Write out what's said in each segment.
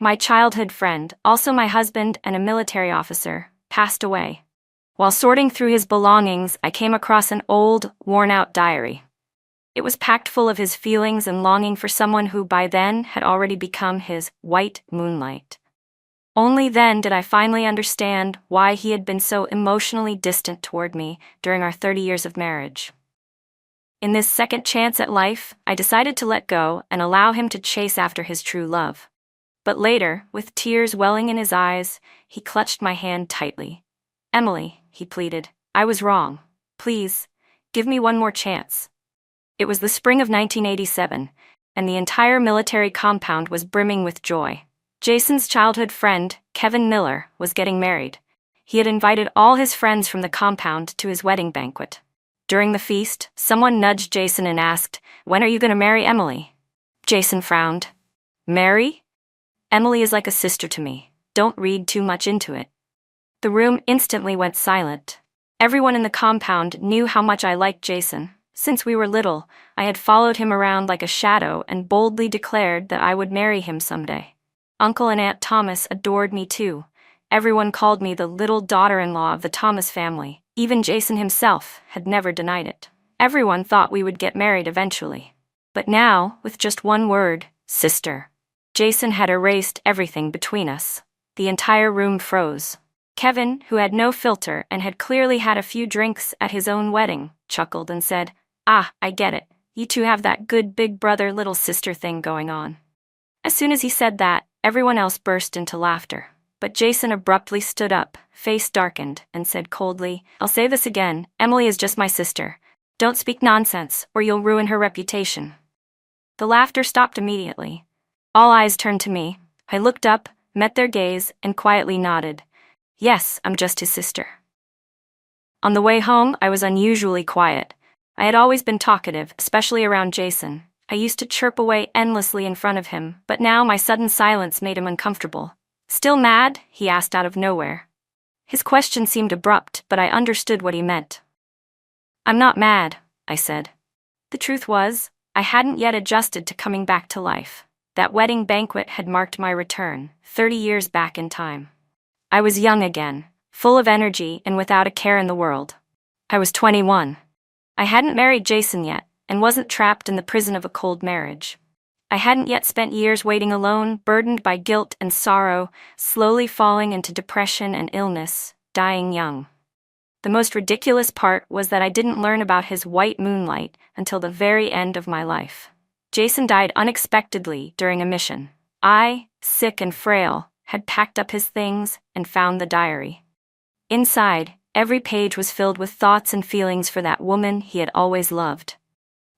My childhood friend, also my husband and a military officer, passed away. While sorting through his belongings, I came across an old, worn-out diary. It was packed full of his feelings and longing for someone who by then had already become his white moonlight. Only then did I finally understand why he had been so emotionally distant toward me during our 30 years of marriage. In this second chance at life, I decided to let go and allow him to chase after his true love. But later, with tears welling in his eyes, he clutched my hand tightly. "Emily," he pleaded, "I was wrong. Please, give me one more chance." It was the spring of 1987, and the entire military compound was brimming with joy. Jason's childhood friend, Kevin Miller, was getting married. He had invited all his friends from the compound to his wedding banquet. During the feast, someone nudged Jason and asked, "When are you going to marry Emily?" Jason frowned. "Marry? Emily is like a sister to me. Don't read too much into it." The room instantly went silent. Everyone in the compound knew how much I liked Jason. Since we were little, I had followed him around like a shadow and boldly declared that I would marry him someday. Uncle and Aunt Thomas adored me too. Everyone called me the little daughter-in-law of the Thomas family. Even Jason himself had never denied it. Everyone thought we would get married eventually. But now, with just one word, sister, Jason had erased everything between us. The entire room froze. Kevin, who had no filter and had clearly had a few drinks at his own wedding, chuckled and said, "Ah, I get it. You two have that good big brother little sister thing going on." As soon as he said that, everyone else burst into laughter. But Jason abruptly stood up, face darkened, and said coldly, "I'll say this again, Emily is just my sister. Don't speak nonsense, or you'll ruin her reputation." The laughter stopped immediately. All eyes turned to me. I looked up, met their gaze, and quietly nodded. "Yes, I'm just his sister." On the way home, I was unusually quiet. I had always been talkative, especially around Jason. I used to chirp away endlessly in front of him, but now my sudden silence made him uncomfortable. "Still mad?" he asked out of nowhere. His question seemed abrupt, but I understood what he meant. "I'm not mad," I said. The truth was, I hadn't yet adjusted to coming back to life. That wedding banquet had marked my return, 30 years back in time. I was young again, full of energy and without a care in the world. I was 21. I hadn't married Jason yet, and wasn't trapped in the prison of a cold marriage. I hadn't yet spent years waiting alone, burdened by guilt and sorrow, slowly falling into depression and illness, dying young. The most ridiculous part was that I didn't learn about his white moonlight until the very end of my life. Jason died unexpectedly during a mission. I, sick and frail, had packed up his things and found the diary. Inside, every page was filled with thoughts and feelings for that woman he had always loved.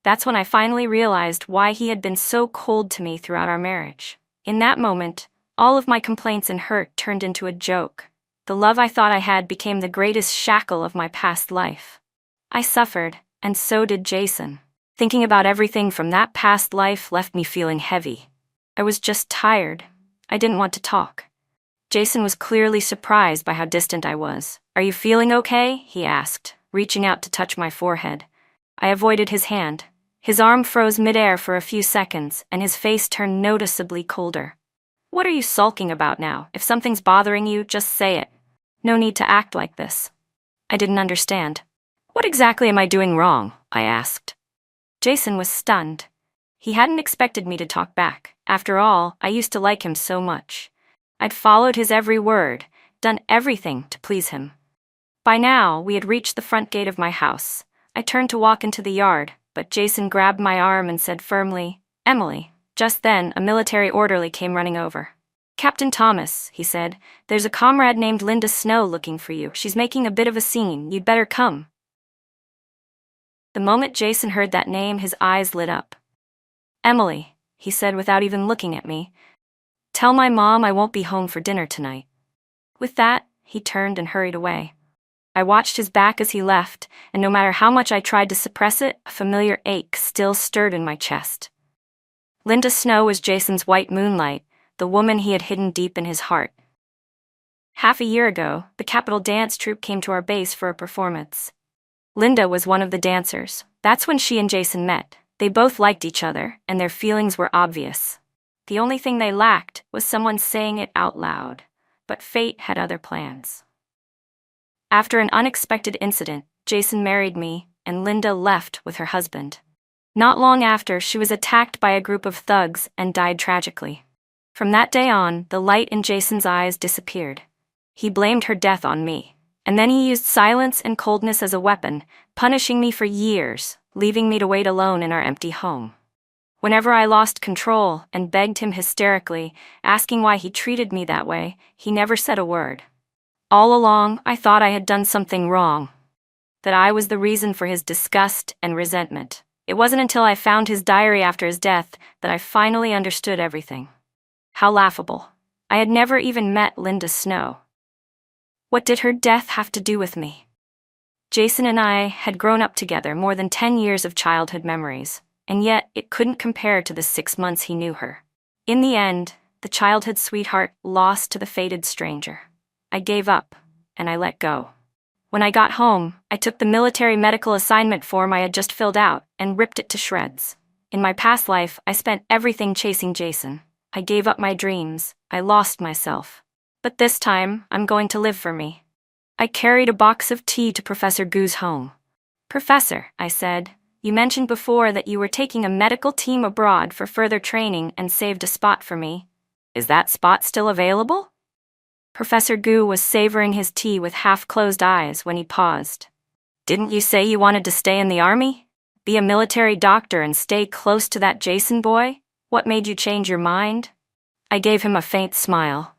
That's when I finally realized why he had been so cold to me throughout our marriage. In that moment, all of my complaints and hurt turned into a joke. The love I thought I had became the greatest shackle of my past life. I suffered, and so did Jason. Thinking about everything from that past life left me feeling heavy. I was just tired. I didn't want to talk. Jason was clearly surprised by how distant I was. "Are you feeling okay?" he asked, reaching out to touch my forehead. I avoided his hand. His arm froze midair for a few seconds, and his face turned noticeably colder. "What are you sulking about now? If something's bothering you, just say it. No need to act like this." I didn't understand. "What exactly am I doing wrong?" I asked. Jason was stunned. He hadn't expected me to talk back. After all, I used to like him so much. I'd followed his every word, done everything to please him. By now, we had reached the front gate of my house. I turned to walk into the yard, but Jason grabbed my arm and said firmly, "Emily." Just then, a military orderly came running over. "Captain Thomas," he said, "there's a comrade named Linda Snow looking for you. She's making a bit of a scene. You'd better come." The moment Jason heard that name, his eyes lit up. "Emily," he said without even looking at me, "tell my mom I won't be home for dinner tonight." With that, he turned and hurried away. I watched his back as he left, and no matter how much I tried to suppress it, a familiar ache still stirred in my chest. Linda Snow was Jason's white moonlight, the woman he had hidden deep in his heart. Half a year ago, the Capitol Dance Troupe came to our base for a performance. Linda was one of the dancers. That's when she and Jason met. They both liked each other, and their feelings were obvious. The only thing they lacked was someone saying it out loud. But fate had other plans. After an unexpected incident, Jason married me, and Linda left with her husband. Not long after, she was attacked by a group of thugs and died tragically. From that day on, the light in Jason's eyes disappeared. He blamed her death on me. And then he used silence and coldness as a weapon, punishing me for years, leaving me to wait alone in our empty home. Whenever I lost control and begged him hysterically, asking why he treated me that way, he never said a word. All along, I thought I had done something wrong, that I was the reason for his disgust and resentment. It wasn't until I found his diary after his death that I finally understood everything. How laughable. I had never even met Linda Snow. What did her death have to do with me? Jason and I had grown up together, more than 10 years of childhood memories, and yet it couldn't compare to the 6 months he knew her. In the end, the childhood sweetheart lost to the fated stranger. I gave up, and I let go. When I got home, I took the military medical assignment form I had just filled out and ripped it to shreds. In my past life, I spent everything chasing Jason. I gave up my dreams. I lost myself. But this time, I'm going to live for me. I carried a box of tea to Professor Gu's home. "Professor," I said, "you mentioned before that you were taking a medical team abroad for further training and saved a spot for me. Is that spot still available?" Professor Gu was savoring his tea with half-closed eyes when he paused. "Didn't you say you wanted to stay in the army? Be a military doctor and stay close to that Jason boy? What made you change your mind?" I gave him a faint smile.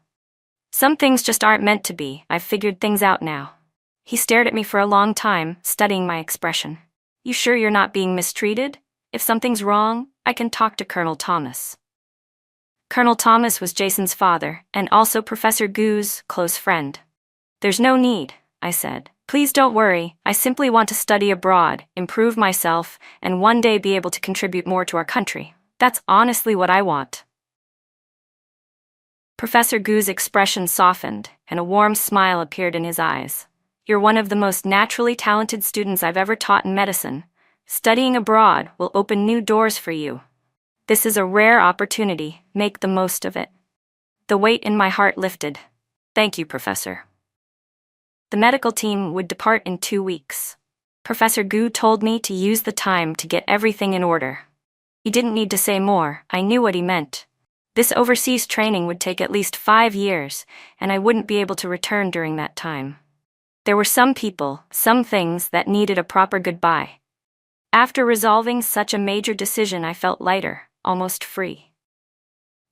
"Some things just aren't meant to be. I've figured things out now." He stared at me for a long time, studying my expression. "You sure you're not being mistreated? If something's wrong, I can talk to Colonel Thomas." Colonel Thomas was Jason's father, and also Professor Gu's close friend. "There's no need," I said. "Please don't worry. I simply want to study abroad, improve myself, and one day be able to contribute more to our country. That's honestly what I want." Professor Gu's expression softened, and a warm smile appeared in his eyes. "You're one of the most naturally talented students I've ever taught in medicine. Studying abroad will open new doors for you. This is a rare opportunity. Make the most of it." The weight in my heart lifted. "Thank you, Professor." The medical team would depart in 2 weeks. Professor Gu told me to use the time to get everything in order. He didn't need to say more. I knew what he meant. This overseas training would take at least 5 years, and I wouldn't be able to return during that time. There were some people, some things that needed a proper goodbye. After resolving such a major decision, I felt lighter, almost free.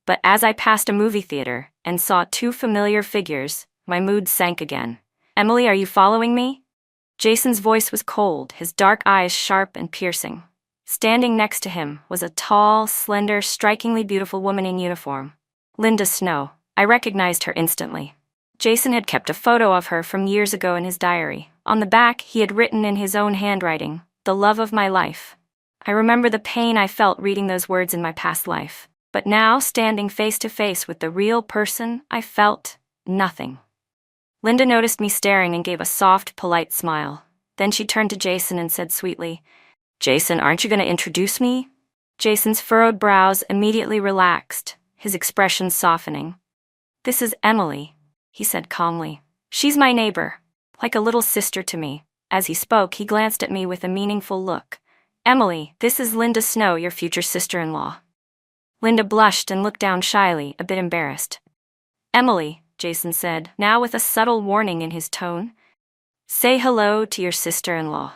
But as I passed a movie theater and saw 2 familiar figures, my mood sank again. "Emily, are you following me?" Jason's voice was cold, his dark eyes sharp and piercing. Standing next to him was a tall, slender, strikingly beautiful woman in uniform. Linda Snow. I recognized her instantly. Jason had kept a photo of her from years ago in his diary. On the back, he had written in his own handwriting, "The love of my life." I remember the pain I felt reading those words in my past life. But now, standing face to face with the real person, I felt nothing. Linda noticed me staring and gave a soft, polite smile. Then she turned to Jason and said sweetly, "Jason, aren't you going to introduce me?" Jason's furrowed brows immediately relaxed, his expression softening. "This is Emily," he said calmly. "She's my neighbor, like a little sister to me." As he spoke, he glanced at me with a meaningful look. "Emily, this is Linda Snow, your future sister-in-law." Linda blushed and looked down shyly, a bit embarrassed. "Emily," Jason said, now with a subtle warning in his tone, "say hello to your sister-in-law.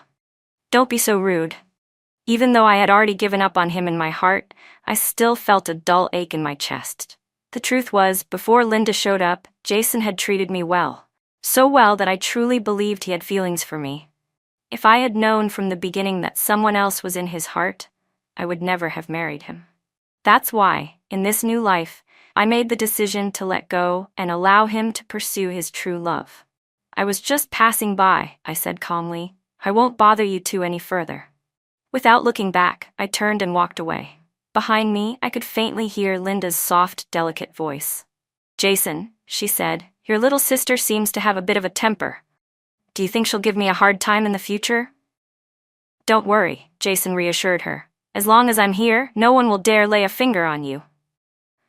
Don't be so rude." Even though I had already given up on him in my heart, I still felt a dull ache in my chest. The truth was, before Linda showed up, Jason had treated me well. So well that I truly believed he had feelings for me. If I had known from the beginning that someone else was in his heart, I would never have married him. That's why, in this new life, I made the decision to let go and allow him to pursue his true love. "I was just passing by," I said calmly. "I won't bother you two any further." Without looking back, I turned and walked away. Behind me, I could faintly hear Linda's soft, delicate voice. "Jason," she said, "your little sister seems to have a bit of a temper. Do you think she'll give me a hard time in the future?" "Don't worry," Jason reassured her. "As long as I'm here, no one will dare lay a finger on you."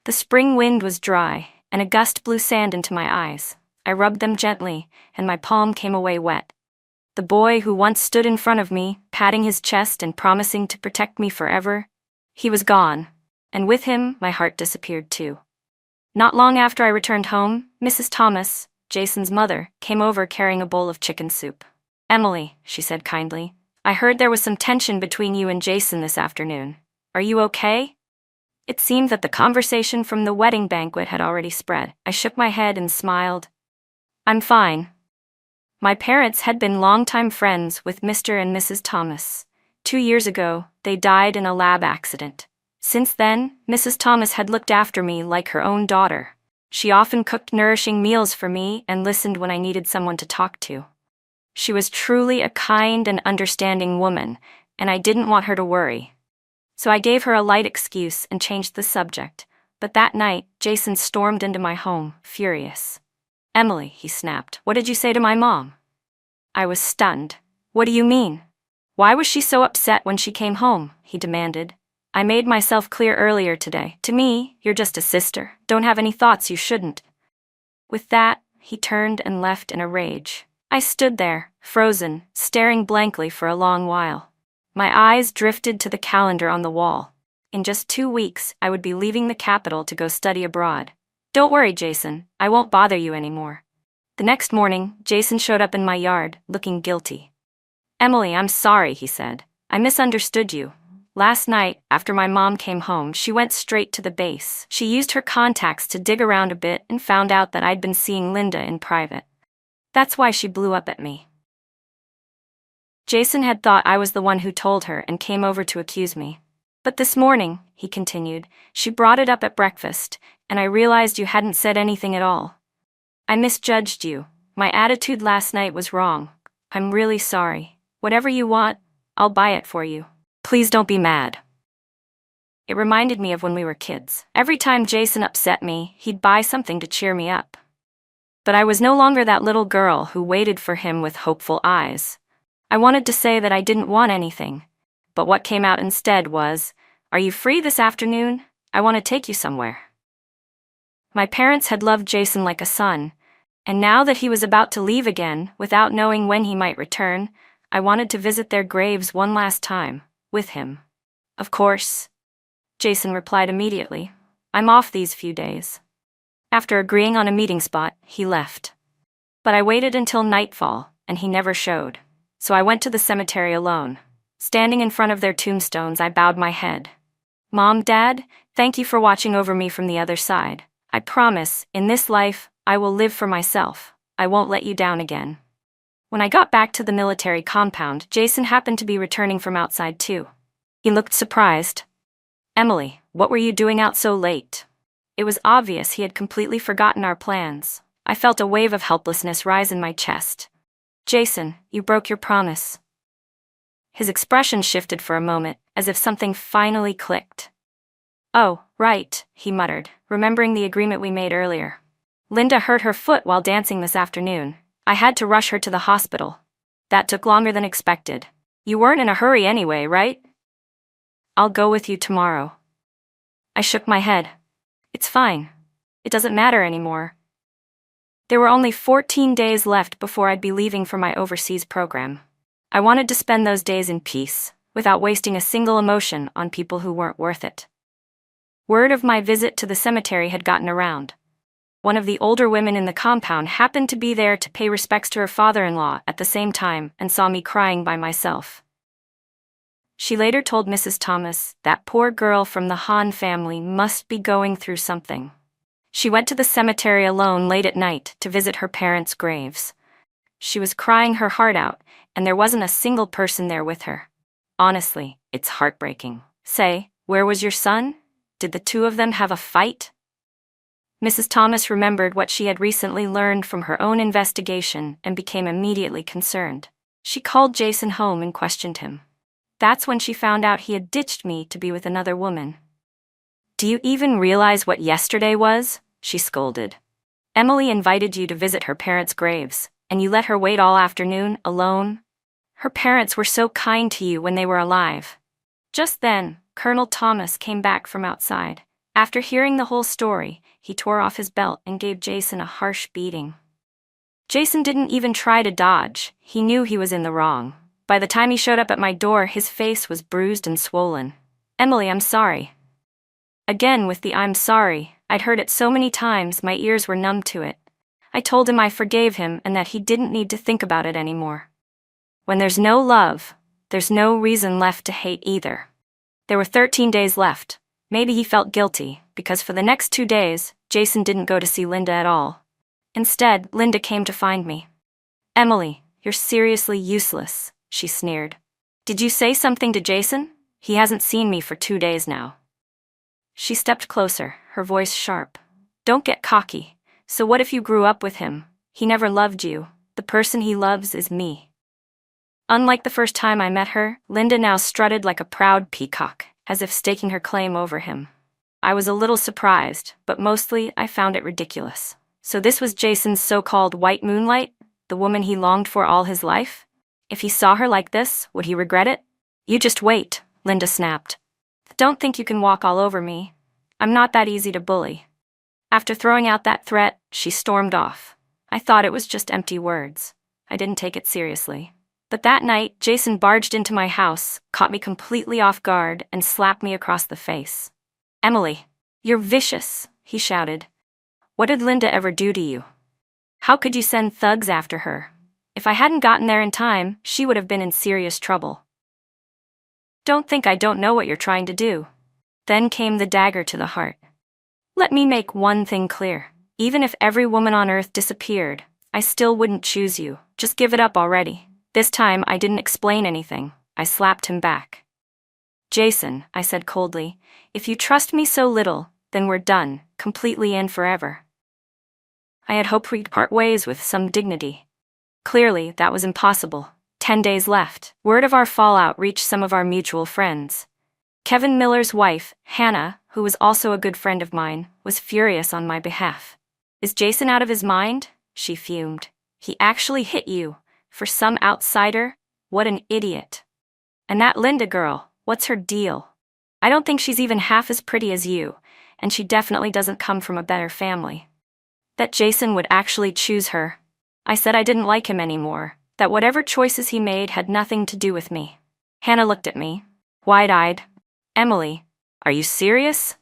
The spring wind was dry, and a gust blew sand into my eyes. I rubbed them gently, and my palm came away wet. The boy who once stood in front of me, patting his chest and promising to protect me forever, he was gone, and with him my heart disappeared too. Not long after I returned home, Mrs. Thomas, Jason's mother, came over carrying a bowl of chicken soup. "Emily," she said kindly, "I heard there was some tension between you and Jason this afternoon. Are you okay?" It seemed that the conversation from the wedding banquet had already spread. I shook my head and smiled. "I'm fine." My parents had been longtime friends with Mr. and Mrs. Thomas. 2 years ago, they died in a lab accident. Since then, Mrs. Thomas had looked after me like her own daughter. She often cooked nourishing meals for me and listened when I needed someone to talk to. She was truly a kind and understanding woman, and I didn't want her to worry. So I gave her a light excuse and changed the subject. But that night, Jason stormed into my home, furious. "Emily," he snapped, "what did you say to my mom?" I was stunned. "What do you mean? Why was she so upset when she came home?" he demanded. "I made myself clear earlier today. To me, you're just a sister. Don't have any thoughts you shouldn't." With that, he turned and left in a rage. I stood there, frozen, staring blankly for a long while. My eyes drifted to the calendar on the wall. In just 2 weeks, I would be leaving the capital to go study abroad. "Don't worry, Jason, I won't bother you anymore." The next morning, Jason showed up in my yard, looking guilty. "Emily, I'm sorry," he said. "I misunderstood you. Last night, after my mom came home, she went straight to the base. She used her contacts to dig around a bit and found out that I'd been seeing Linda in private. That's why she blew up at me." Jason had thought I was the one who told her and came over to accuse me. "But this morning," he continued, "she brought it up at breakfast, and I realized you hadn't said anything at all. I misjudged you. My attitude last night was wrong. I'm really sorry. Whatever you want, I'll buy it for you. Please don't be mad." It reminded me of when we were kids. Every time Jason upset me, he'd buy something to cheer me up. But I was no longer that little girl who waited for him with hopeful eyes. I wanted to say that I didn't want anything, but what came out instead was, "Are you free this afternoon? I want to take you somewhere." My parents had loved Jason like a son, and now that he was about to leave again, without knowing when he might return, I wanted to visit their graves one last time, with him. "Of course," Jason replied immediately. "I'm off these few days." After agreeing on a meeting spot, he left. But I waited until nightfall, and he never showed. So I went to the cemetery alone. Standing in front of their tombstones, I bowed my head. "Mom, Dad, thank you for watching over me from the other side. I promise, in this life, I will live for myself. I won't let you down again." When I got back to the military compound, Jason happened to be returning from outside too. He looked surprised. "Emily, what were you doing out so late?" It was obvious he had completely forgotten our plans. I felt a wave of helplessness rise in my chest. "Jason, you broke your promise." His expression shifted for a moment, as if something finally clicked. "Oh, right," he muttered, remembering the agreement we made earlier. "Linda hurt her foot while dancing this afternoon. I had to rush her to the hospital. That took longer than expected. You weren't in a hurry anyway, right?" "I'll go with you tomorrow." I shook my head. "It's fine. It doesn't matter anymore." There were only 14 days left before I'd be leaving for my overseas program. I wanted to spend those days in peace, without wasting a single emotion on people who weren't worth it. Word of my visit to the cemetery had gotten around. One of the older women in the compound happened to be there to pay respects to her father-in-law at the same time and saw me crying by myself. She later told Mrs. Thomas that poor girl from the Hahn family must be going through something. She went to the cemetery alone late at night to visit her parents' graves. She was crying her heart out, and there wasn't a single person there with her. Honestly, it's heartbreaking. "Say, where was your son? Did the two of them have a fight?" Mrs. Thomas remembered what she had recently learned from her own investigation and became immediately concerned. She called Jason home and questioned him. That's when she found out he had ditched me to be with another woman. "Do you even realize what yesterday was?" she scolded. "Emily invited you to visit her parents' graves, and you let her wait all afternoon, alone? Her parents were so kind to you when they were alive." Just then, Colonel Thomas came back from outside, After hearing the whole story, he tore off his belt and gave Jason a harsh beating. Jason didn't even try to dodge. He knew he was in the wrong. By the time he showed up at my door, his face was bruised and swollen. "Emily, I'm sorry." Again with the "I'm sorry." I'd heard it so many times my ears were numb to it. I told him I forgave him and that he didn't need to think about it anymore. When there's no love, there's no reason left to hate either. There were 13 days left. Maybe he felt guilty, because for the next 2 days, Jason didn't go to see Linda at all. Instead, Linda came to find me. "Emily, you're seriously useless," she sneered. "Did you say something to Jason? He hasn't seen me for 2 days now." She stepped closer, her voice sharp. "Don't get cocky. So what if you grew up with him? He never loved you. The person he loves is me." Unlike the first time I met her, Linda now strutted like a proud peacock, as if staking her claim over him. I was a little surprised, but mostly I found it ridiculous. So this was Jason's so-called white moonlight, the woman he longed for all his life? If he saw her like this, would he regret it? "You just wait," Linda snapped. "Don't think you can walk all over me. I'm not that easy to bully." After throwing out that threat, she stormed off. I thought it was just empty words. I didn't take it seriously. But that night, Jason barged into my house, caught me completely off guard, and slapped me across the face. "Emily, you're vicious," he shouted. "What did Linda ever do to you? How could you send thugs after her? If I hadn't gotten there in time, she would have been in serious trouble." "Don't think I don't know what you're trying to do." Then came the dagger to the heart. "Let me make one thing clear. Even if every woman on earth disappeared, I still wouldn't choose you. Just give it up already." This time I didn't explain anything. I slapped him back. "Jason," I said coldly, "if you trust me so little, then we're done, completely and forever." I had hoped we'd part ways with some dignity. Clearly, that was impossible. 10 days left. Word of our fallout reached some of our mutual friends. Kevin Miller's wife, Hannah, who was also a good friend of mine, was furious on my behalf. "Is Jason out of his mind?" she fumed. "He actually hit you. For some outsider? What an idiot. And that Linda girl, what's her deal? I don't think she's even half as pretty as you, and she definitely doesn't come from a better family. That Jason would actually choose her." I said I didn't like him anymore, that whatever choices he made had nothing to do with me. Hannah looked at me, wide-eyed. "Emily, are you serious?"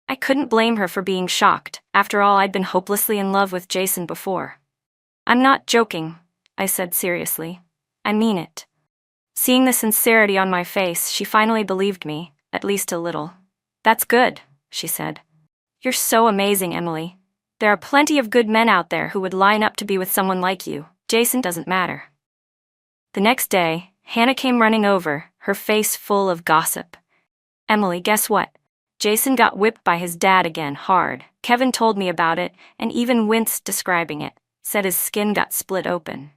I couldn't blame her for being shocked. After all, I'd been hopelessly in love with Jason before. "I'm not joking," I said seriously. "I mean it." Seeing the sincerity on my face, she finally believed me, at least a little. "That's good," she said. "You're so amazing, Emily. There are plenty of good men out there who would line up to be with someone like you. Jason doesn't matter." The next day, Hannah came running over, her face full of gossip. "Emily, guess what? Jason got whipped by his dad again, hard. Kevin told me about it, and even winced describing it. Said his skin got split open.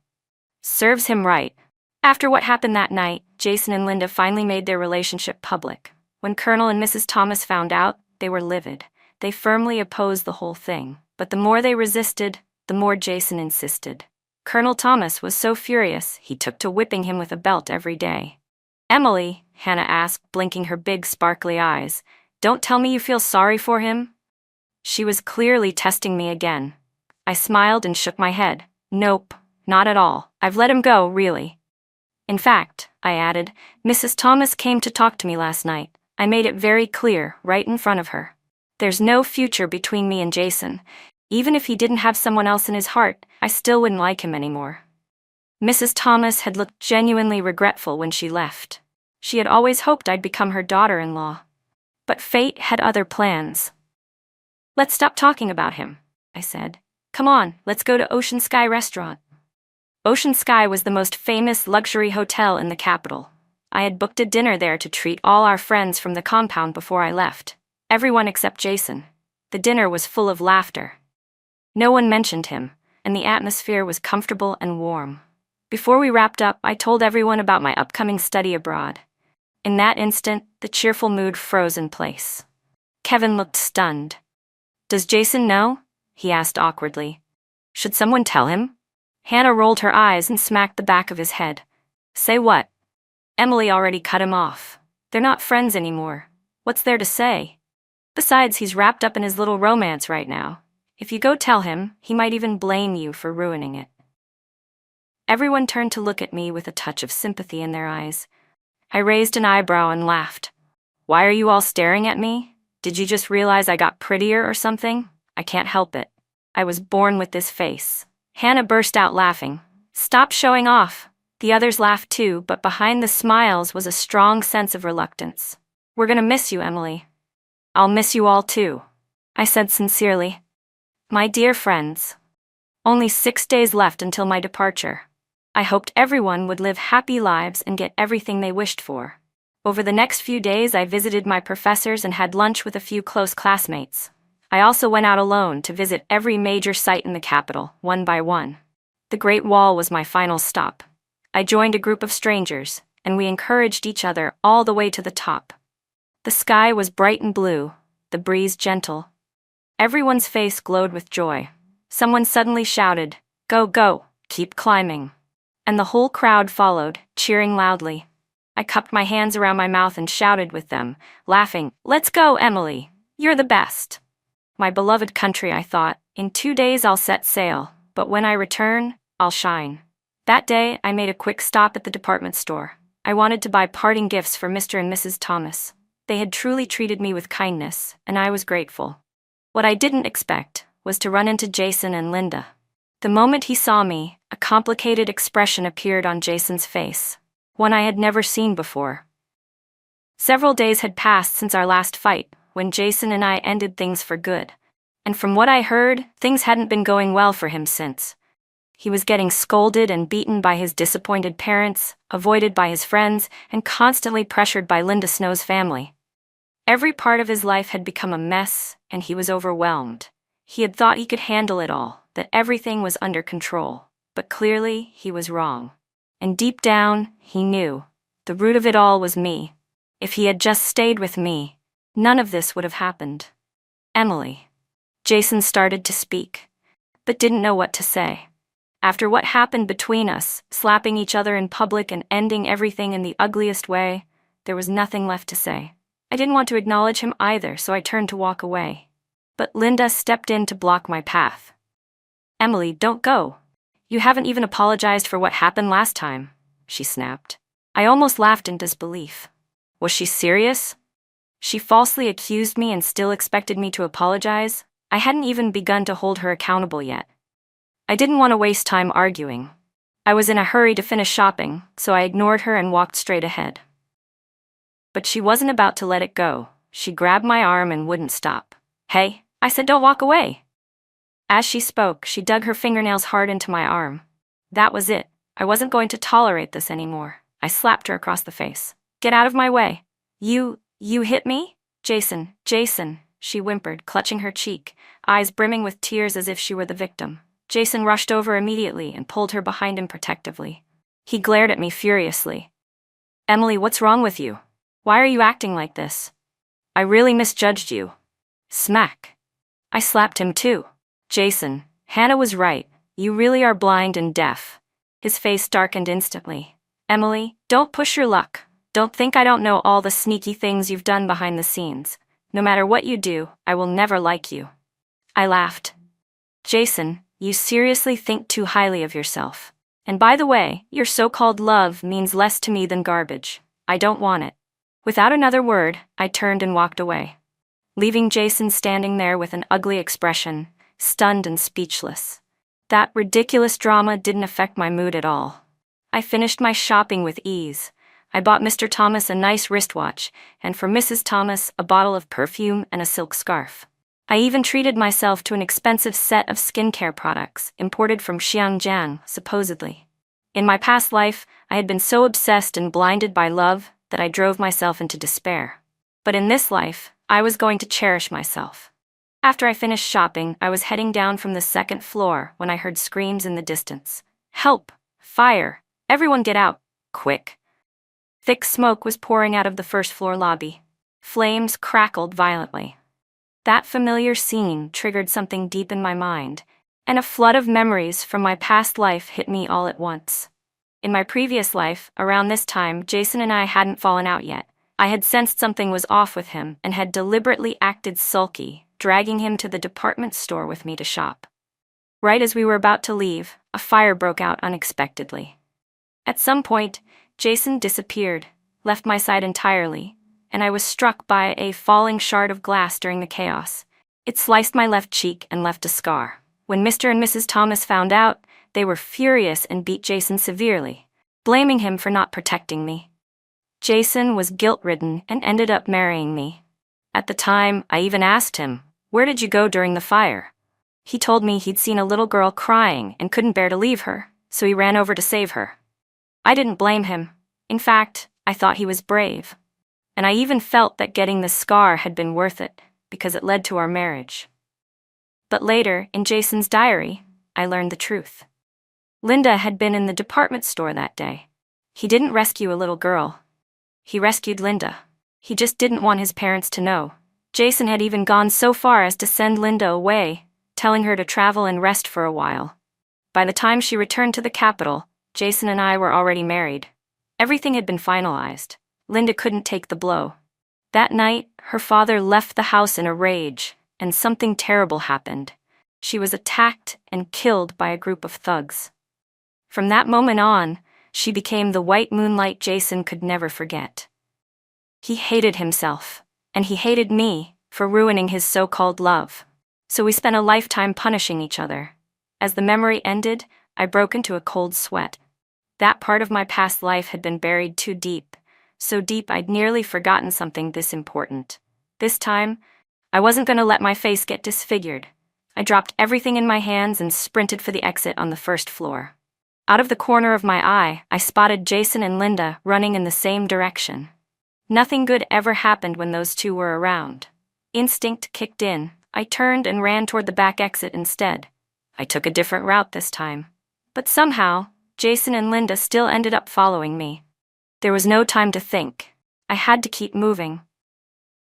Serves him right." After what happened that night, Jason and Linda finally made their relationship public. When Colonel and Mrs. Thomas found out, they were livid. They firmly opposed the whole thing, but the more they resisted, the more Jason insisted. Colonel Thomas was so furious, he took to whipping him with a belt every day. "Emily," Hannah asked, blinking her big sparkly eyes, "don't tell me you feel sorry for him?" She was clearly testing me again. I smiled and shook my head. "Nope, not at all. I've let him go, really. In fact," I added, "Mrs. Thomas came to talk to me last night. I made it very clear, right in front of her. There's no future between me and Jason. Even if he didn't have someone else in his heart, I still wouldn't like him anymore." Mrs. Thomas had looked genuinely regretful when she left. She had always hoped I'd become her daughter-in-law. But fate had other plans. "Let's stop talking about him," I said. "Come on, let's go to Ocean Sky Restaurant." Ocean Sky was the most famous luxury hotel in the capital. I had booked a dinner there to treat all our friends from the compound before I left. Everyone except Jason. The dinner was full of laughter. No one mentioned him, and the atmosphere was comfortable and warm. Before we wrapped up, I told everyone about my upcoming study abroad. In that instant, the cheerful mood froze in place. Kevin looked stunned. "Does Jason know?" he asked awkwardly. "Should someone tell him?" Hannah rolled her eyes and smacked the back of his head. "Say what?" Emily already cut him off. "They're not friends anymore. What's there to say?" Besides, he's wrapped up in his little romance right now. If you go tell him, he might even blame you for ruining it." Everyone turned to look at me with a touch of sympathy in their eyes. I raised an eyebrow and laughed. "Why are you all staring at me? Did you just realize I got prettier or something? I can't help it. I was born with this face." Hannah burst out laughing. "Stop showing off." The others laughed too, but behind the smiles was a strong sense of reluctance. "We're gonna miss you, Emily." "I'll miss you all too," I said sincerely. "My dear friends, only 6 days left until my departure. I hoped everyone would live happy lives and get everything they wished for. Over the next few days, I visited my professors and had lunch with a few close classmates. I also went out alone to visit every major site in the capital, one by one. The Great Wall was my final stop. I joined a group of strangers, and we encouraged each other all the way to the top. The sky was bright and blue, the breeze gentle. Everyone's face glowed with joy. Someone suddenly shouted, "Go, go, keep climbing." And the whole crowd followed, cheering loudly. I cupped my hands around my mouth and shouted with them, laughing, "Let's go, Emily! You're the best!" My beloved country, I thought, in 2 days I'll set sail, but when I return, I'll shine. That day, I made a quick stop at the department store. I wanted to buy parting gifts for Mr. and Mrs. Thomas. They had truly treated me with kindness, and I was grateful. What I didn't expect was to run into Jason and Linda. The moment he saw me, a complicated expression appeared on Jason's face, one I had never seen before. Several days had passed since our last fight, when Jason and I ended things for good. And from what I heard, things hadn't been going well for him since. He was getting scolded and beaten by his disappointed parents, avoided by his friends, and constantly pressured by Linda Snow's family. Every part of his life had become a mess, and he was overwhelmed. He had thought he could handle it all, that everything was under control, but clearly he was wrong. And deep down, he knew, the root of it all was me. If he had just stayed with me, none of this would have happened. "Emily." Jason started to speak, but didn't know what to say. After what happened between us, slapping each other in public and ending everything in the ugliest way, there was nothing left to say. I didn't want to acknowledge him either, so I turned to walk away. But Linda stepped in to block my path. "Emily, don't go. You haven't even apologized for what happened last time," she snapped. I almost laughed in disbelief. Was she serious? She falsely accused me and still expected me to apologize? I hadn't even begun to hold her accountable yet. I didn't want to waste time arguing. I was in a hurry to finish shopping, so I ignored her and walked straight ahead. But she wasn't about to let it go. She grabbed my arm and wouldn't stop. "Hey," I said, "don't walk away." As she spoke, she dug her fingernails hard into my arm. That was it. I wasn't going to tolerate this anymore. I slapped her across the face. "Get out of my way." You hit me?" Jason, she whimpered, clutching her cheek, eyes brimming with tears as if she were the victim. Jason rushed over immediately and pulled her behind him protectively. He glared at me furiously. "Emily, what's wrong with you? Why are you acting like this? I really misjudged you." Smack. I slapped him too. "Jason, Hannah was right. You really are blind and deaf." His face darkened instantly. "Emily, don't push your luck. Don't think I don't know all the sneaky things you've done behind the scenes. No matter what you do, I will never like you." I laughed. "Jason, you seriously think too highly of yourself. And by the way, your so-called love means less to me than garbage. I don't want it." Without another word, I turned and walked away, leaving Jason standing there with an ugly expression, stunned and speechless. That ridiculous drama didn't affect my mood at all. I finished my shopping with ease. I bought Mr. Thomas a nice wristwatch, and for Mrs. Thomas a bottle of perfume and a silk scarf. I even treated myself to an expensive set of skincare products, imported from Xiangjiang, supposedly. In my past life, I had been so obsessed and blinded by love that I drove myself into despair. But in this life, I was going to cherish myself. After I finished shopping, I was heading down from the 2nd floor when I heard screams in the distance. "Help! Fire! Everyone get out! Quick!" Thick smoke was pouring out of the 1st floor lobby. Flames crackled violently. That familiar scene triggered something deep in my mind, and a flood of memories from my past life hit me all at once. In my previous life, around this time, Jason and I hadn't fallen out yet, I had sensed something was off with him and had deliberately acted sulky, dragging him to the department store with me to shop. Right as we were about to leave, a fire broke out unexpectedly. At some point, Jason disappeared, left my side entirely, and I was struck by a falling shard of glass during the chaos. It sliced my left cheek and left a scar. When Mr. and Mrs. Thomas found out, they were furious and beat Jason severely, blaming him for not protecting me. Jason was guilt-ridden and ended up marrying me. At the time, I even asked him, "Where did you go during the fire?" He told me he'd seen a little girl crying and couldn't bear to leave her, so he ran over to save her. I didn't blame him. In fact, I thought he was brave. And I even felt that getting the scar had been worth it, because it led to our marriage. But later, in Jason's diary, I learned the truth. Linda had been in the department store that day. He didn't rescue a little girl. He rescued Linda. He just didn't want his parents to know. Jason had even gone so far as to send Linda away, telling her to travel and rest for a while. By the time she returned to the capital, Jason and I were already married. Everything had been finalized. Linda couldn't take the blow. That night, her father left the house in a rage, and something terrible happened. She was attacked and killed by a group of thugs. From that moment on, she became the white moonlight Jason could never forget. He hated himself, and he hated me for ruining his so-called love. So we spent a lifetime punishing each other. As the memory ended, I broke into a cold sweat. That part of my past life had been buried too deep, so deep I'd nearly forgotten something this important. This time, I wasn't going to let my face get disfigured. I dropped everything in my hands and sprinted for the exit on the first floor. Out of the corner of my eye, I spotted Jason and Linda running in the same direction. Nothing good ever happened when those two were around. Instinct kicked in. I turned and ran toward the back exit instead. I took a different route this time. But somehow, Jason and Linda still ended up following me. There was no time to think. I had to keep moving.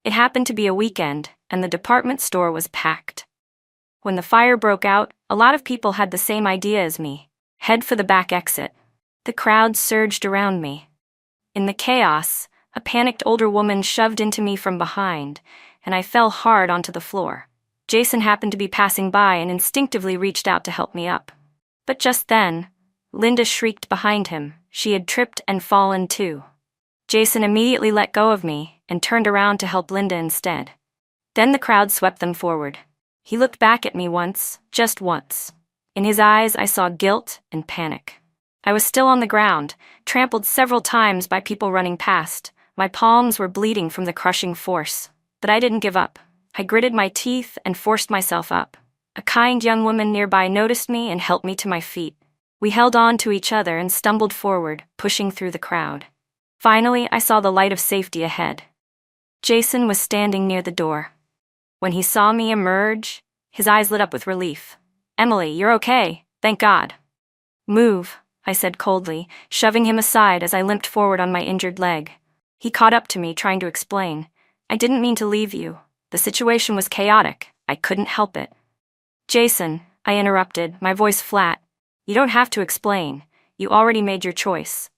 It happened to be a weekend, and the department store was packed. When the fire broke out, a lot of people had the same idea as me. Head for the back exit. The crowd surged around me. In the chaos, a panicked older woman shoved into me from behind, and I fell hard onto the floor. Jason happened to be passing by and instinctively reached out to help me up. But just then, Linda shrieked behind him. She had tripped and fallen too. Jason immediately let go of me and turned around to help Linda instead. Then the crowd swept them forward. He looked back at me once, just once. In his eyes, I saw guilt and panic. I was still on the ground, trampled several times by people running past. My palms were bleeding from the crushing force. But I didn't give up. I gritted my teeth and forced myself up. A kind young woman nearby noticed me and helped me to my feet. We held on to each other and stumbled forward, pushing through the crowd. Finally, I saw the light of safety ahead. Jason was standing near the door. When he saw me emerge, his eyes lit up with relief. "Emily, you're okay, thank God." "Move," I said coldly, shoving him aside as I limped forward on my injured leg. He caught up to me, trying to explain. "I didn't mean to leave you. The situation was chaotic. I couldn't help it." "Jason," I interrupted, my voice flat. "You don't have to explain. You already made your choice."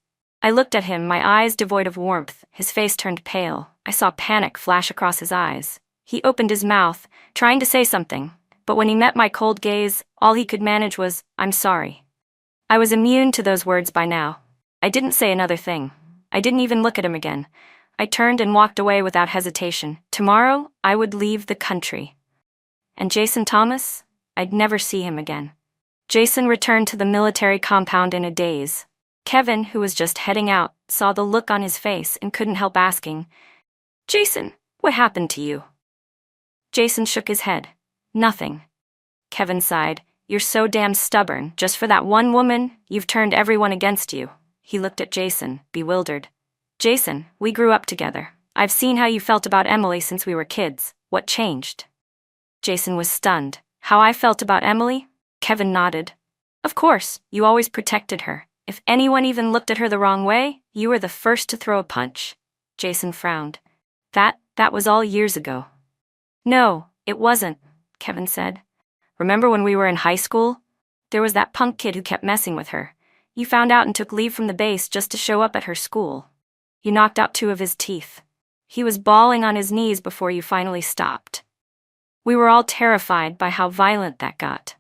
I looked at him, my eyes devoid of warmth. His face turned pale. I saw panic flash across his eyes. He opened his mouth, trying to say something, but when he met my cold gaze, all he could manage was, "I'm sorry." I was immune to those words by now. I didn't say another thing. I didn't even look at him again. I turned and walked away without hesitation. Tomorrow, I would leave the country. And Jason Thomas? I'd never see him again. Jason returned to the military compound in a daze. Kevin, who was just heading out, saw the look on his face and couldn't help asking, "Jason, what happened to you?" Jason shook his head. "Nothing." Kevin sighed. "You're so damn stubborn. Just for that one woman, you've turned everyone against you." He looked at Jason, bewildered. "Jason, we grew up together. I've seen how you felt about Emily since we were kids. What changed?" Jason was stunned. "How I felt about Emily?" Kevin nodded. "Of course, you always protected her. If anyone even looked at her the wrong way, you were the first to throw a punch." Jason frowned. That was all years ago." "No, it wasn't," Kevin said. "Remember when we were in high school? There was that punk kid who kept messing with her. You found out and took leave from the base just to show up at her school. You knocked out 2 of his teeth. He was bawling on his knees before you finally stopped. We were all terrified by how violent that got.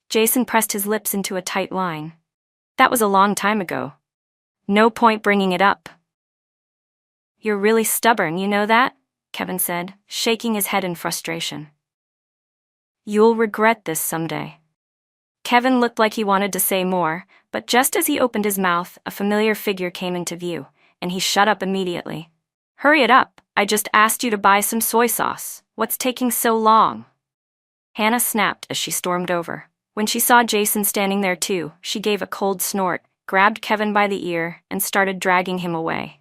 Jason pressed his lips into a tight line. That was a long time ago. No point bringing it up. You're really stubborn, you know that? Kevin said, shaking his head in frustration. You'll regret this someday. Kevin looked like he wanted to say more, but just as he opened his mouth, a familiar figure came into view, and he shut up immediately. Hurry it up, I just asked you to buy some soy sauce. What's taking so long? Hannah snapped as she stormed over. When she saw Jason standing there too, she gave a cold snort, grabbed Kevin by the ear, and started dragging him away.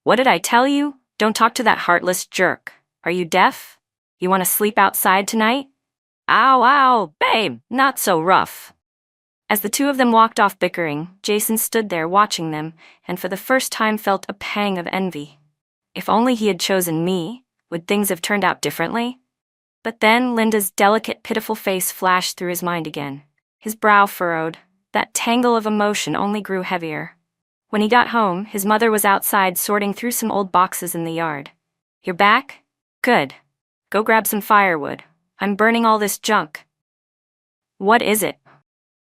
What did I tell you? Don't talk to that heartless jerk. Are you deaf? You want to sleep outside tonight? Ow, ow, babe, not so rough. As the two of them walked off bickering, Jason stood there watching them, and for the first time felt a pang of envy. If only he had chosen me, would things have turned out differently? But then Linda's delicate, pitiful face flashed through his mind again. His brow furrowed. That tangle of emotion only grew heavier. When he got home, his mother was outside sorting through some old boxes in the yard. You're back? Good. Go grab some firewood. I'm burning all this junk. What is it?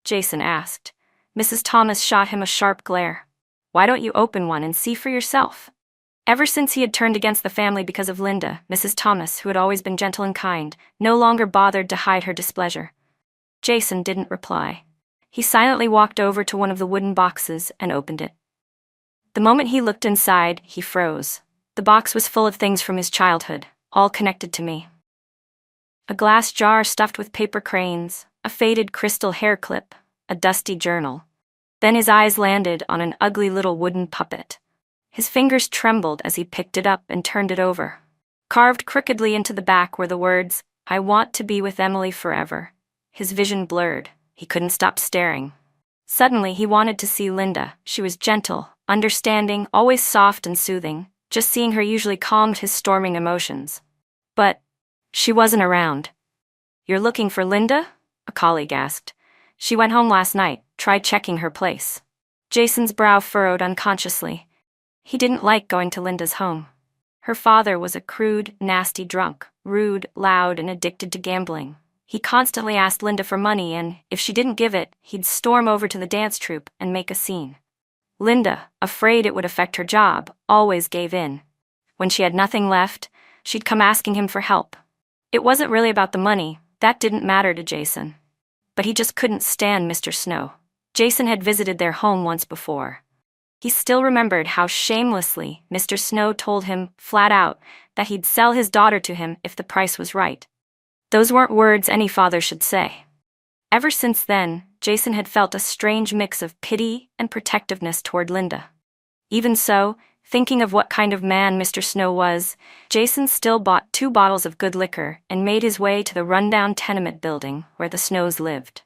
Jason asked. Mrs. Thomas shot him a sharp glare. Why don't you open one and see for yourself? Ever since he had turned against the family because of Linda, Mrs. Thomas, who had always been gentle and kind, no longer bothered to hide her displeasure. Jason didn't reply. He silently walked over to one of the wooden boxes and opened it. The moment he looked inside, he froze. The box was full of things from his childhood, all connected to me. A glass jar stuffed with paper cranes, a faded crystal hair clip, a dusty journal. Then his eyes landed on an ugly little wooden puppet. His fingers trembled as he picked it up and turned it over. Carved crookedly into the back were the words, I want to be with Emily forever. His vision blurred. He couldn't stop staring. Suddenly he wanted to see Linda. She was gentle, understanding, always soft and soothing. Just seeing her usually calmed his storming emotions. But she wasn't around. You're looking for Linda? A colleague asked. She went home last night. Try checking her place. Jason's brow furrowed unconsciously. He didn't like going to Linda's home. Her father was a crude, nasty drunk, rude, loud, and addicted to gambling. He constantly asked Linda for money and, if she didn't give it, he'd storm over to the dance troupe and make a scene. Linda, afraid it would affect her job, always gave in. When she had nothing left, she'd come asking him for help. It wasn't really about the money, that didn't matter to Jason. But he just couldn't stand Mr. Snow. Jason had visited their home once before. He still remembered how shamelessly Mr. Snow told him, flat out, that he'd sell his daughter to him if the price was right. Those weren't words any father should say. Ever since then, Jason had felt a strange mix of pity and protectiveness toward Linda. Even so, thinking of what kind of man Mr. Snow was, Jason still bought 2 bottles of good liquor and made his way to the rundown tenement building where the Snows lived.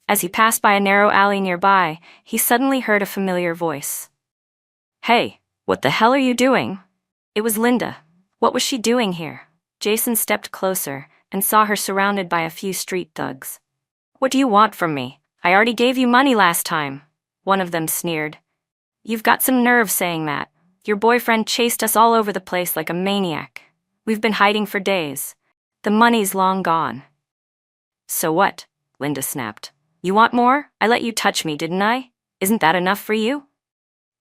As he passed by a narrow alley nearby, he suddenly heard a familiar voice. Hey, what the hell are you doing? It was Linda. What was she doing here? Jason stepped closer and saw her surrounded by a few street thugs. What do you want from me? I already gave you money last time. One of them sneered. You've got some nerve saying that. Your boyfriend chased us all over the place like a maniac. We've been hiding for days. The money's long gone. So what? Linda snapped. You want more? I let you touch me, didn't I? Isn't that enough for you?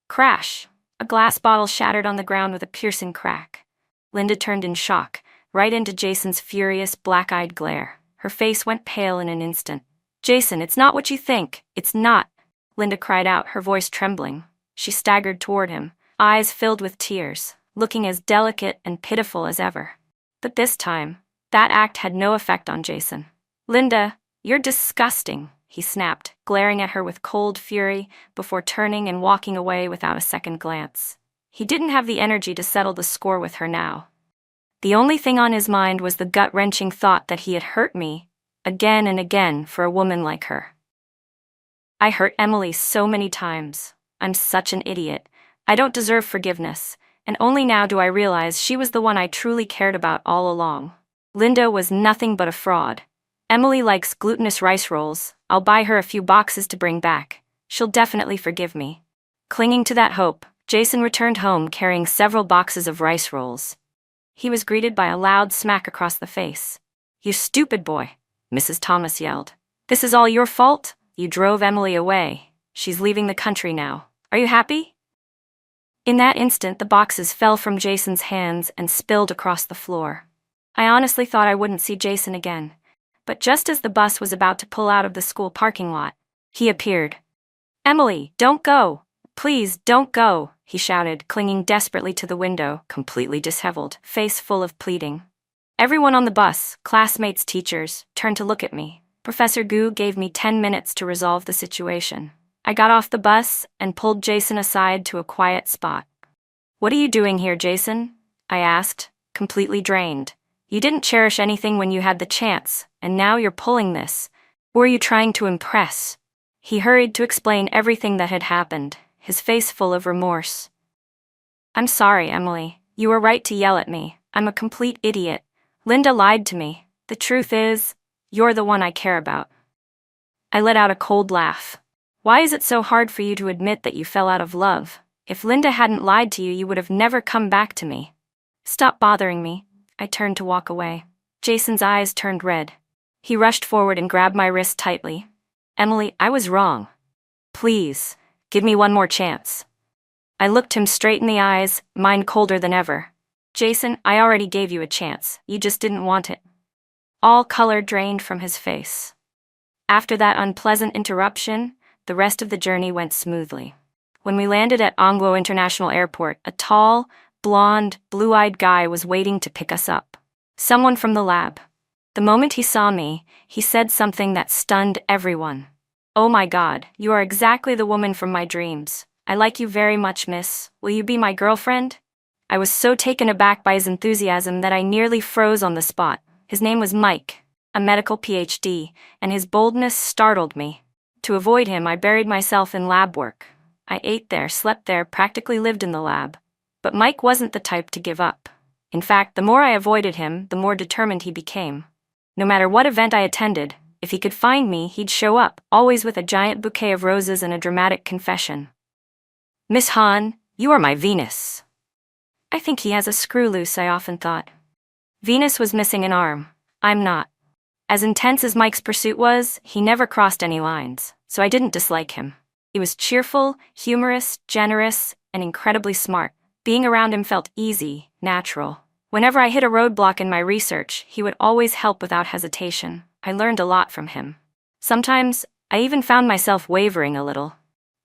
Crash. A glass bottle shattered on the ground with a piercing crack. Linda turned in shock, right into Jason's furious, black-eyed glare. Her face went pale in an instant. Jason, it's not what you think. It's not. Linda cried out, her voice trembling. She staggered toward him, eyes filled with tears, looking as delicate and pitiful as ever. But this time, that act had no effect on Jason. Linda, you're disgusting, he snapped, glaring at her with cold fury before turning and walking away without a second glance. He didn't have the energy to settle the score with her now. The only thing on his mind was the gut-wrenching thought that he had hurt me, again and again, for a woman like her. I hurt Emily so many times. I'm such an idiot. I don't deserve forgiveness, and only now do I realize she was the one I truly cared about all along. Linda was nothing but a fraud. Emily likes glutinous rice rolls. I'll buy her a few boxes to bring back. She'll definitely forgive me. Clinging to that hope, Jason returned home carrying several boxes of rice rolls. He was greeted by a loud smack across the face. "You stupid boy," Mrs. Thomas yelled. "This is all your fault? You drove Emily away. She's leaving the country now. Are you happy?" In that instant, the boxes fell from Jason's hands and spilled across the floor. I honestly thought I wouldn't see Jason again. But just as the bus was about to pull out of the school parking lot, he appeared. "Emily, don't go. Please, don't go," he shouted, clinging desperately to the window, completely disheveled, face full of pleading. Everyone on the bus, classmates, teachers, turned to look at me. Professor Gu gave me 10 minutes to resolve the situation. I got off the bus and pulled Jason aside to a quiet spot. "What are you doing here, Jason?" I asked, completely drained. "You didn't cherish anything when you had the chance, and now you're pulling this. Who are you trying to impress?" He hurried to explain everything that had happened, his face full of remorse. "I'm sorry, Emily. You were right to yell at me. I'm a complete idiot. Linda lied to me. The truth is, you're the one I care about." I let out a cold laugh. "Why is it so hard for you to admit that you fell out of love? If Linda hadn't lied to you, you would have never come back to me." "Stop bothering me." I turned to walk away. Jason's eyes turned red. He rushed forward and grabbed my wrist tightly. "Emily, I was wrong. Please, give me one more chance." I looked him straight in the eyes, mind colder than ever. "Jason, I already gave you a chance. You just didn't want it." All color drained from his face. After that unpleasant interruption, the rest of the journey went smoothly. When we landed at Angwo International Airport, a tall, blonde, blue-eyed guy was waiting to pick us up. Someone from the lab. The moment he saw me, he said something that stunned everyone. "Oh my God, you are exactly the woman from my dreams. I like you very much, miss. Will you be my girlfriend?" I was so taken aback by his enthusiasm that I nearly froze on the spot. His name was Mike, a medical PhD, and his boldness startled me. To avoid him, I buried myself in lab work. I ate there, slept there, practically lived in the lab. But Mike wasn't the type to give up. In fact, the more I avoided him, the more determined he became. No matter what event I attended, if he could find me, he'd show up, always with a giant bouquet of roses and a dramatic confession. "Miss Han, you are my Venus." I think he has a screw loose, I often thought. Venus was missing an arm. I'm not. As intense as Mike's pursuit was, he never crossed any lines, so I didn't dislike him. He was cheerful, humorous, generous, and incredibly smart. Being around him felt easy, natural. Whenever I hit a roadblock in my research, he would always help without hesitation. I learned a lot from him. Sometimes, I even found myself wavering a little.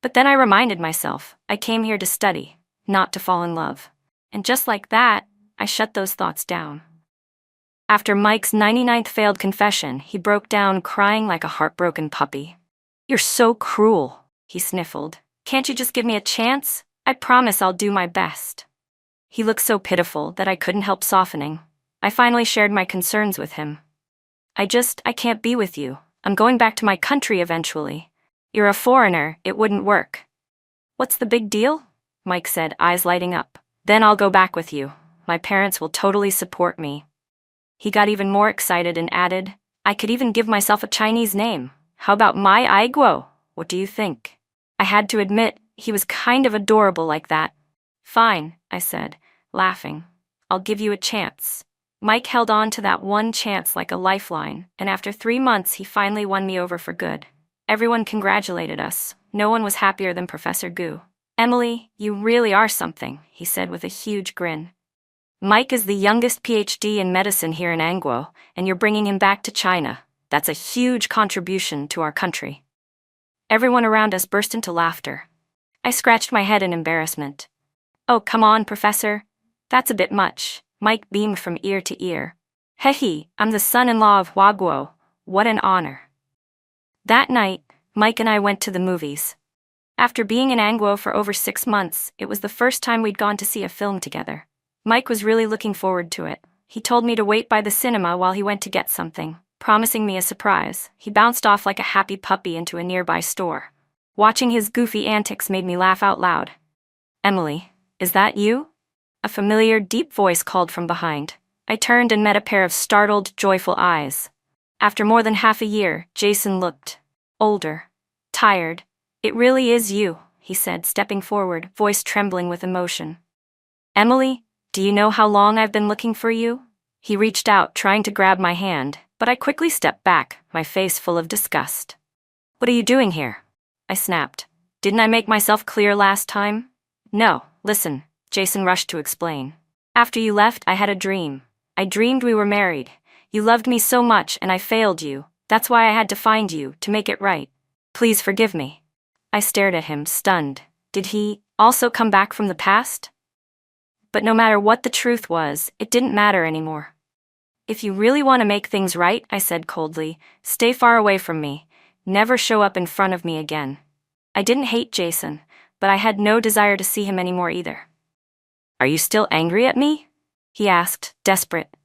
But then I reminded myself, I came here to study, not to fall in love. And just like that, I shut those thoughts down. After Mike's 99th failed confession, he broke down crying like a heartbroken puppy. "You're so cruel," he sniffled. "Can't you just give me a chance? I promise I'll do my best." He looked so pitiful that I couldn't help softening. I finally shared my concerns with him. I can't be with you. I'm going back to my country eventually. You're a foreigner, it wouldn't work." "What's the big deal?" Mike said, eyes lighting up. "Then I'll go back with you. My parents will totally support me." He got even more excited and added, "I could even give myself a Chinese name. How about Mai Aiguo? What do you think?" I had to admit, he was kind of adorable like that. "Fine," I said, laughing. "I'll give you a chance." Mike held on to that one chance like a lifeline, and after 3 months he finally won me over for good. Everyone congratulated us. No one was happier than Professor Gu. "Emily, you really are something," he said with a huge grin. "Mike is the youngest PhD in medicine here in Angwo, and you're bringing him back to China. That's a huge contribution to our country." Everyone around us burst into laughter. I scratched my head in embarrassment. "Oh, come on, Professor. That's a bit much." Mike beamed from ear to ear. "Hehe, I'm the son-in-law of Hua Guo. What an honor." That night, Mike and I went to the movies. After being in Angwo for over 6 months, it was the first time we'd gone to see a film together. Mike was really looking forward to it. He told me to wait by the cinema while he went to get something, promising me a surprise. He bounced off like a happy puppy into a nearby store. Watching his goofy antics made me laugh out loud. "Emily, is that you?" A familiar, deep voice called from behind. I turned and met a pair of startled, joyful eyes. After more than half a year, Jason looked older, tired. "It really is you," he said, stepping forward, voice trembling with emotion. "Emily, Do you know how long I've been looking for you? He reached out, trying to grab my hand, but I quickly stepped back, my face full of disgust. What are you doing here? I snapped. Didn't I make myself clear last time? No, listen, Jason rushed to explain. After you left, I had a dream. I dreamed we were married. You loved me so much and I failed you. That's why I had to find you, to make it right. Please forgive me. I stared at him, stunned. Did he also come back from the past? But no matter what the truth was, it didn't matter anymore. If you really want to make things right, I said coldly, stay far away from me. Never show up in front of me again. I didn't hate Jason, but I had no desire to see him anymore either. Are you still angry at me? He asked, desperate.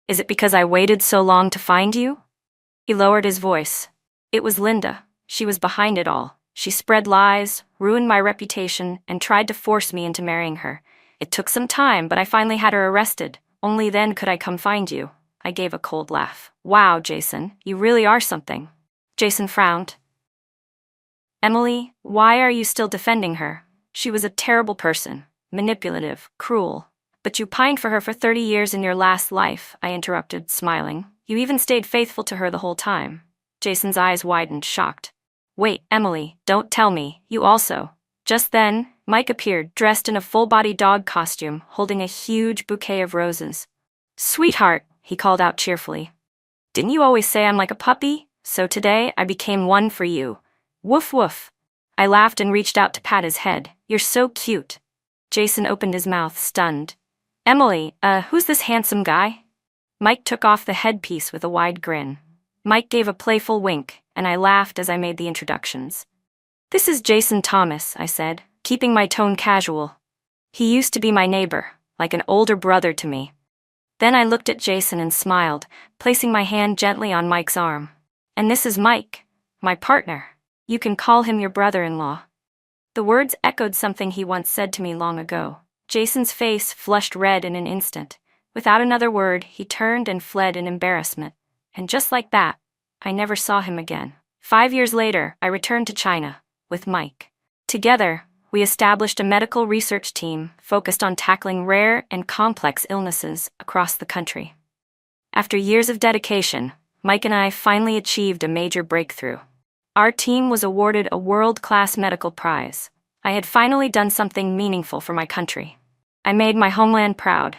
Is it because I waited so long to find you? He lowered his voice. It was Linda. She was behind it all. She spread lies, ruined my reputation, and tried to force me into marrying her. It took some time, but I finally had her arrested. Only then could I come find you. I gave a cold laugh. Wow, Jason, you really are something. Jason frowned. Emily, why are you still defending her? She was a terrible person, manipulative, cruel. But you pined for her for 30 years in your last life, I interrupted, smiling. You even stayed faithful to her the whole time. Jason's eyes widened, shocked. Wait, Emily, don't tell me, you also. Just then, Mike appeared, dressed in a full-body dog costume, holding a huge bouquet of roses. Sweetheart, he called out cheerfully. Didn't you always say I'm like a puppy? So today, I became one for you. Woof woof. I laughed and reached out to pat his head. You're so cute. Jason opened his mouth, stunned. Emily, who's this handsome guy? Mike took off the headpiece with a wide grin. Mike gave a playful wink, and I laughed as I made the introductions. This is Jason Thomas, I said, keeping my tone casual. He used to be my neighbor, like an older brother to me. Then I looked at Jason and smiled, placing my hand gently on Mike's arm. And this is Mike, my partner. You can call him your brother-in-law. The words echoed something he once said to me long ago. Jason's face flushed red in an instant. Without another word, he turned and fled in embarrassment. And just like that, I never saw him again. 5 years later, I returned to China with Mike. Together, we established a medical research team focused on tackling rare and complex illnesses across the country. After years of dedication, Mike and I finally achieved a major breakthrough. Our team was awarded a world-class medical prize. I had finally done something meaningful for my country. I made my homeland proud.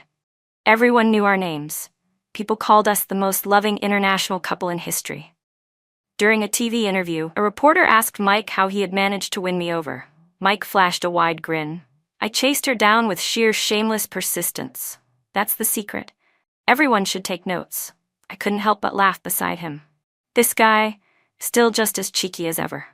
Everyone knew our names. People called us the most loving international couple in history. During a TV interview, a reporter asked Mike how he had managed to win me over. Mike flashed a wide grin. I chased her down with sheer shameless persistence. That's the secret. Everyone should take notes. I couldn't help but laugh beside him. This guy, still just as cheeky as ever.